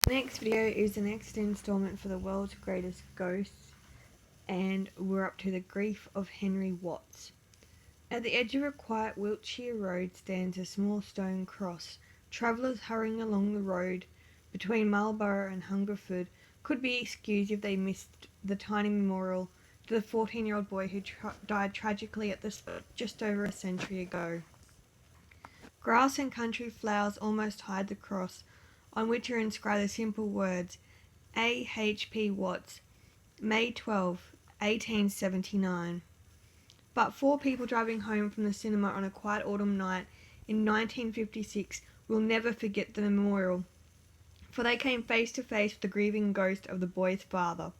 The next video is the next installment for the world's greatest ghosts, and we're up to the grief of Henry Watts. At the edge of a quiet Wiltshire road stands a small stone cross. Travellers hurrying along the road between Marlborough and Hungerford could be excused if they missed the tiny memorial to the 14-year-old boy who died tragically at the spot just over a century ago. Grass and country flowers almost hide the cross, on which are inscribed the simple words A. H. P. Watts, May 12, 1879. But four people driving home from the cinema on a quiet autumn night in 1956 will never forget the memorial, for they came face to face with the grieving ghost of the boy's father.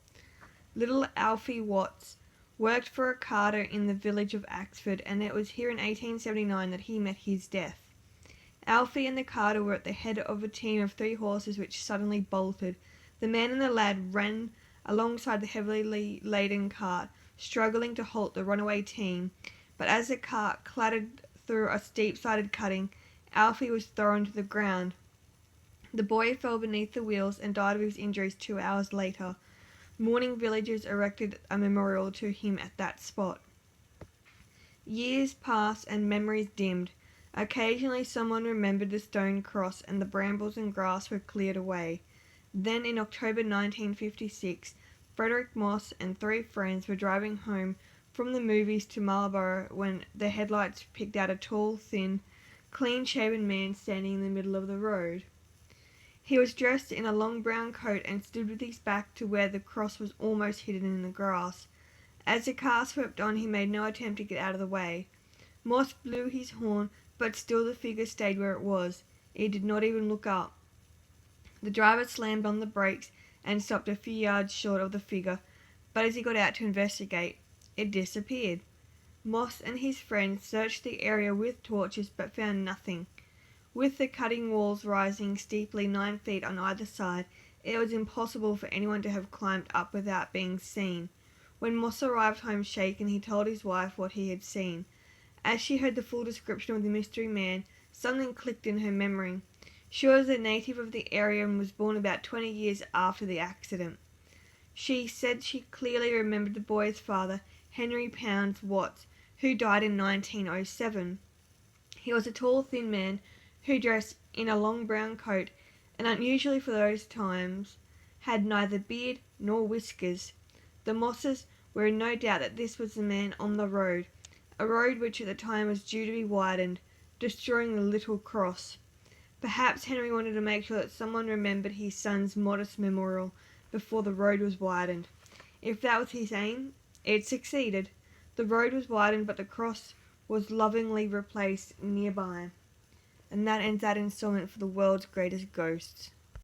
Little Alfie Watts worked for a carter in the village of Axford, and it was here in 1879 that he met his death. Alfie and the carter were at the head of a team of 3 horses which suddenly bolted. The man and the lad ran alongside the heavily laden cart, struggling to halt the runaway team, but as the cart clattered through a steep-sided cutting, Alfie was thrown to the ground. The boy fell beneath the wheels and died of his injuries 2 hours later. Mourning villagers erected a memorial to him at that spot. Years passed and memories dimmed. Occasionally someone remembered the stone cross, and the brambles and grass were cleared away. Then in October 1956, Frederick Moss and 3 friends were driving home from the movies to Marlborough when the headlights picked out a tall, thin, clean-shaven man standing in the middle of the road. He was dressed in a long brown coat and stood with his back to where the cross was almost hidden in the grass. As the car swept on, he made no attempt to get out of the way. Moss blew his horn, but still the figure stayed where it was. He did not even look up. The driver slammed on the brakes and stopped a few yards short of the figure, but as he got out to investigate, it disappeared. Moss and his friends searched the area with torches but found nothing. With the cutting walls rising steeply 9 feet on either side, it was impossible for anyone to have climbed up without being seen. When Moss arrived home shaken, he told his wife what he had seen. As she heard the full description of the mystery man, something clicked in her memory. She was a native of the area and was born about 20 years after the accident. She said she clearly remembered the boy's father, Henry Pounds Watts, who died in 1907. He was a tall, thin man who dressed in a long brown coat and, unusually for those times, had neither beard nor whiskers. The Mosses were in no doubt that this was the man on the road, a road which at the time was due to be widened, destroying the little cross. Perhaps Henry wanted to make sure that someone remembered his son's modest memorial before the road was widened. If that was his aim, it succeeded. The road was widened, but the cross was lovingly replaced nearby. And that ends that installment for the world's greatest ghosts.